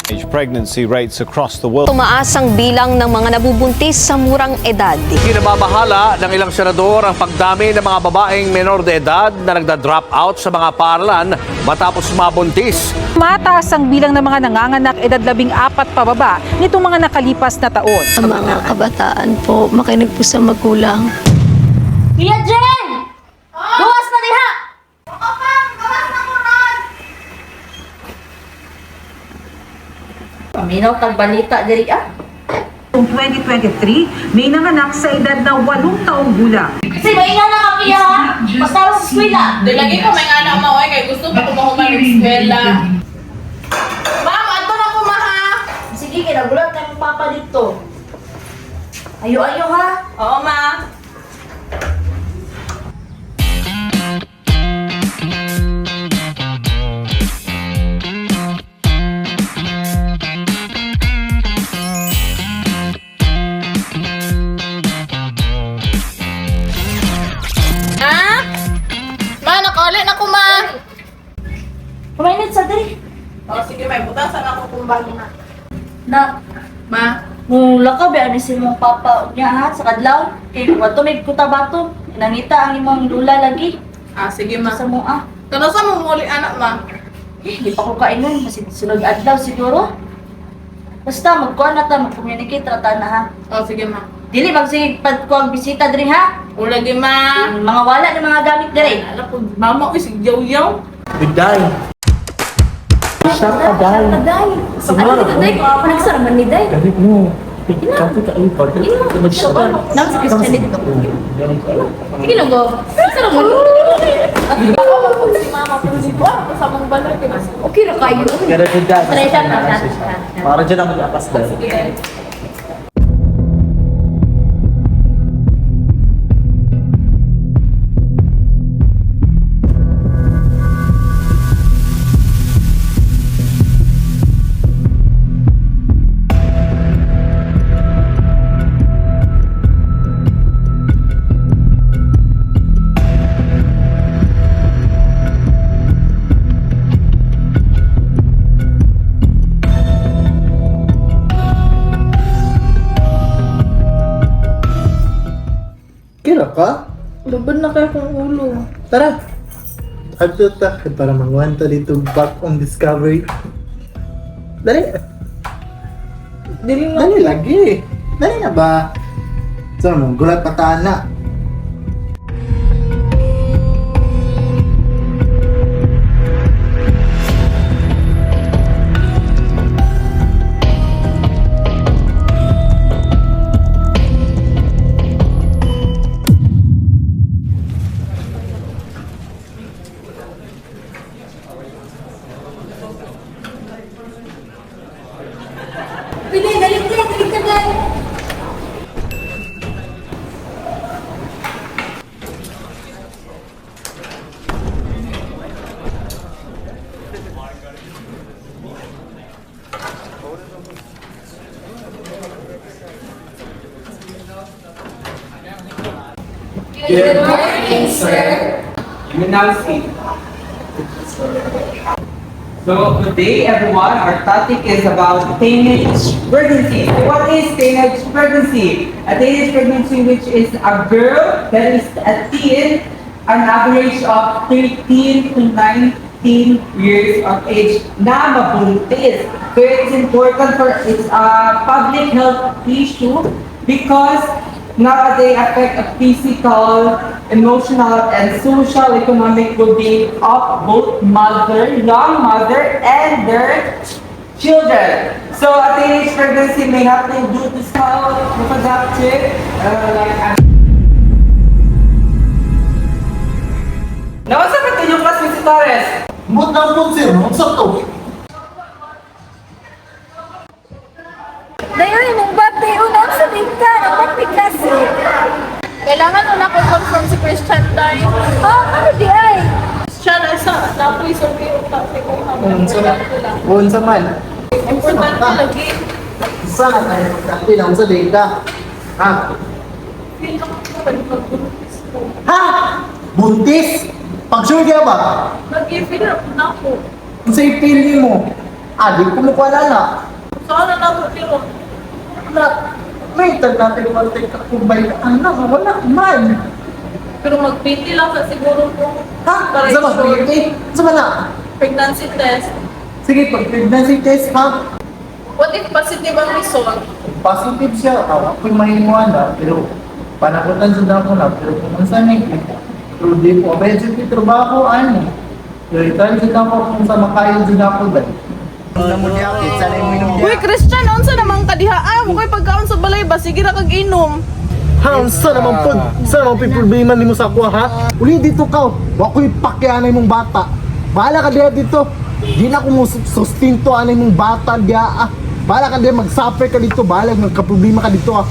Pregnancy rates across the world. Tumaas ang bilang ng mga nabubuntis sa murang edad. Kinababahala ng ilang senador ang pagdami ng mga babaeng menor de edad na nagda-drop out sa mga paaralan matapos mabuntis. Mataas ang bilang ng mga nanganganak edad 14 pababa nitong mga nakalipas na taon. Ang mga kabataan po, makinig po sa magulang. Iya, Jen! Gawas na diha! Paminaw tag balita diri ah. Noong 2023, may nanganak sa edad na 8 taong gulang. Kasi maingan na kami ha. Basta sa eskwela. Lagi ko may anak mo kay gusto ko kumahuman ng eskwela. Ma'am, ato na ko maha. Sige, kinagulat na yung papa dito. Ayo-ayo ha. Oo, ma. Ha? Ma, nakaulit na ko, ma. Kumainit sa diri. Oh, sige, may butasan ako kung bago na. Na, Ma, mula ka ba ani si mong papa niya ha sa kadlaw? Kay wato may kutabato. Nangita ang imong lula lagi. sige, ma. Sa mo ah. Kano sa mo muli anak, ma? Di pa ko kainon kasi sunod adlaw siguro. Basta magkuha na ta, mag-communicate rata na ha. Oh, sige, ma. Dili magsipad ko ang bisita diri ha. Ulagi, ma. Mga wala ng mga gamit diri. Alam ko, mama ko si Yaw-Yaw. Biday. Siya ka, Day. Day. Siguro. Ano Day? Nagsaraman ni Day. Kasi mo. Kasi ka ay pag. Mag-siya ka. Nang sa Christian dito. Sige lang, go. Sarap mo. Si mama ko si Buwa. Kasamang balay. Okay ra kayo. Pero Biday. Try siya na. Para dyan ang mag-apas, Day. Kira ka? Laban na kayo kong ulo. Tara! Ato ta, para mangwanta dito back on Discovery. Dali! Dili na. Dali lagi! Dali na ba? Saan mo? Gulat pataan na. Dali, dali ka Day. Good morning, sir. You may now see. So today, everyone, our topic is about teenage pregnancy. What is teenage pregnancy? A teenage pregnancy, which is a girl that is a teen, an average of 13 to 19 years of age, na mabuntis. So it's important for it's a public health issue because nowadays affect a physical, emotional, and social economic well-being of both young mother, and their children. So a teenage pregnancy may have to do this how reproductive, Nawasa ka yung class visitores? Mood na po, sir. Ang sakto. Dayon mong bati unang sa tingka ng pagpikas. Kailangan mo na confirm si Christian Day. Ano di ay? Siya na sa napoy sa biyo. Unsa man. Importante lagi. Sana tayo magkakita sa data. Ha? Ha? Buntis? Pag-sure ka ba? Nag-i-feel na ako. Kung sa ipili mo, Di ko mo pala na. Saan na nato tiro? May tag natin waltay ka kung may anak, wala man. Pero magpili lang sa siguro po. Ha? Sa mag-pili? Sa na? Pregnancy test. Sige, pag-pregnancy test ha. What if positive ang result? Positive siya. Ako'y mahimuan na. Pero panakutan sa dako na. Pero kung saan eh. Pero di po. Abay sa trabaho, ano. Pero itan sa dako kung sa makayon sa dako dahil. Uy, Christian, unsa namang kadiha? Mo koy pagkaon sa balay ba? Sige ra kag inom. Ha, sa naman po. Sa naman po yung problema ni mo sa ako ha. Uli dito ka. Wako'y pakyanay mong bata. Bahala ka diya dito. Di na ko mo sustinto anay mong bata diya ah. Bahala ka diya mag-suffer ka dito. Bahala magka-problema ka dito ah.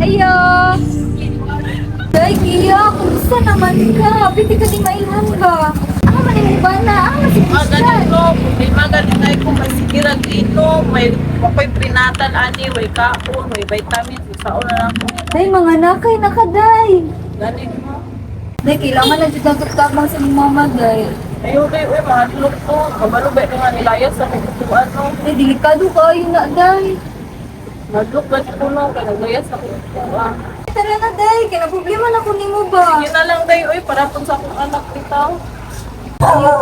Ayo! Day, Kia, kumusta naman ka? Pwede ka di mainhan ka. Ang maning ba na? Ang Magaling masipis ko, may magaling ay ko may sigiran inom, may ako'y prinatan ani, may kaon, may vitamins, isaon na lang ko. Day, mga nakay nakaday. Galing mo. Day, kailangan na dyan nagtagtabang sa mama, Day. Ayaw kayo, mahadlok ko. Kabalo ba ito nga nilayas sa kutuan, no? Day, delikado ka, yun na, Day. Mahadlok ba ito, no? Kaya naglayas sa kutuan. Tara na, Day. Kaya problema na ko ni mo ba? Sige na lang, day, uy, para po sa akong anak bitaw.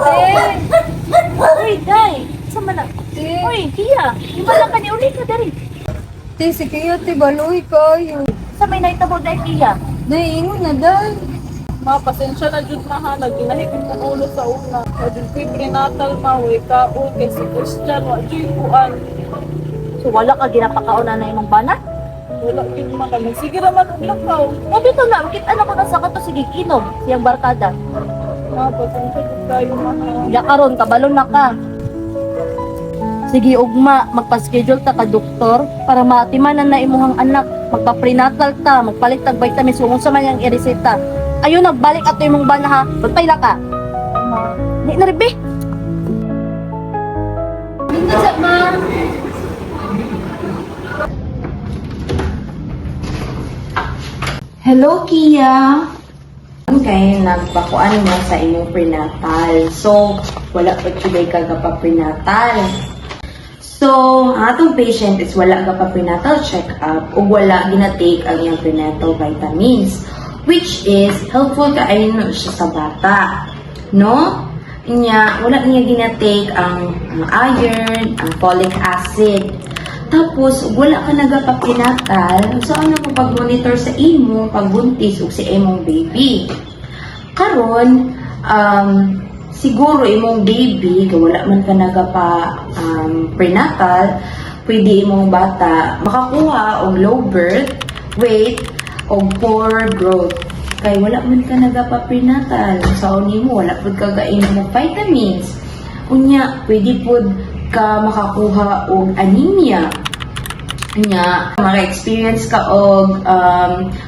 Day. Uy, Day. Sama na. Uy, Kia. Di ba lang ka ni uli ka, Day? Day, si Kia, baloy kayo. Sa may naitabo, Day, Kia? Day, ingon na, Day. Ma, pasensya na jud mahal, ginahigit ko ulo sa una. O jud ko'y prenatal ma, way kaon, kay si Christian, wa jud kuan. So wala ka ginapakaon na imong bana? Wala jud man kami. Sige raman og lakaw. O dito na, kita na ko na sa kato sige inom siyang barkada. Ma, pasensya jud kayo mahal. Ya karon kabalon na ka. Sige ugma, magpa-schedule ta ka doktor para maatimanan na imuhang anak. Magpa-prenatal ta, magpalit tag vitamins kung sa man yang ireseta. Ayun, nagbalik ato imong bana ha. Magpayla ka. Di na ribe. Dito sa ma. Hello, Kia! Kaya nagpakuan mo sa inyong prenatal. So, wala pa today ka pa prenatal. So, ang atong patient is wala ka pa prenatal check-up o wala ginatake ang iyong prenatal vitamins, which is helpful kaayon siya sa bata. No? Wala niya ginatake ang iron, ang folic acid. Tapos, wala ka nagapa-prenatal, so ano mo pag-monitor sa imo, pagbuntis o sa imong baby. Karon, siguro imong baby, wala man ka nagapa-prenatal, pwede imong bata makakuha og low birth weight o poor growth. Kay wala man ka nagapa-prenatal, sa nimo wala pud ka gainom og vitamins. Unya, pwede pud ka makakuha og anemia. Maka-experience ka og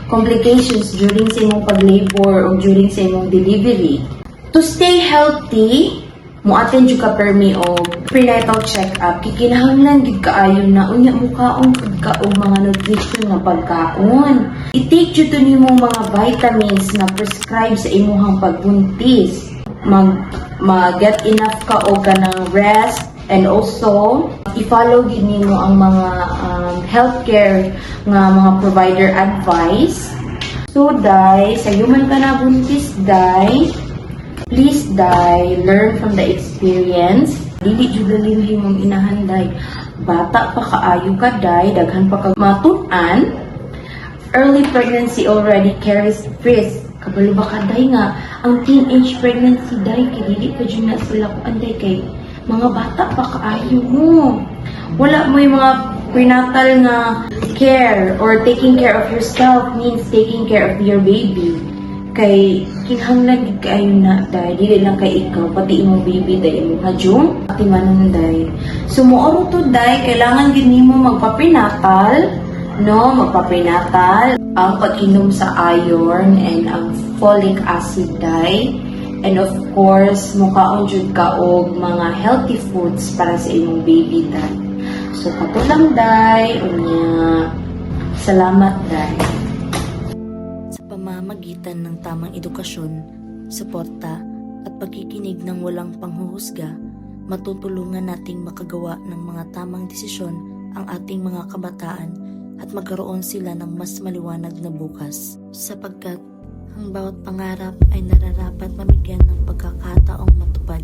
complications during sa imong pag-labor o during sa imong delivery. To stay healthy, mo-attend jud ka permi og prenatal check-up. Kikinahanglan gid kaayo na unya mukaon pud ka og mga nutrition nga pagkaon. I-take jud nimo mga vitamins na prescribe sa imong pagbuntis. Mag-get enough ka og kanang rest. And also, i-follow din nimo ang mga healthcare nga mga provider advice. So, Day, sa human ka na buntis, Day, please, Day, learn from the experience. Dili jud limhi mong inahanday. Bata pa kaayo ka, Day, daghan pa kag matun-an. Early pregnancy already carries risk. Kabalo ba ka, Day, nga ang teenage pregnancy, Day, kay dili pa jud na sila ko anday kay mga bata pa kaayo mo. Wala mo yung mga prenatal nga care or taking care of yourself means taking care of your baby. Kay kinahanglan gid kaayo na dahil dili lang kay ikaw pati imong baby dahil imong hajong atimanon dahil. So mooro to dahil kailangan gid nimo magpa-prenatal, no? Magpa-prenatal ang pag-inom sa iron and ang folic acid dahil. And of course, mukaon jud ka og mga healthy foods para sa imong baby, Day. So, patulang, Day. Unya, salamat, Day. Sa pamamagi pamamagitan ng tamang edukasyon, suporta at pagkikinig ng walang panghuhusga, matutulungan nating makagawa ng mga tamang desisyon ang ating mga kabataan at magkaroon sila ng mas maliwanag na bukas. Sapagkat ang bawat pangarap ay nararapat mamigyan ng pagkakataong matupad.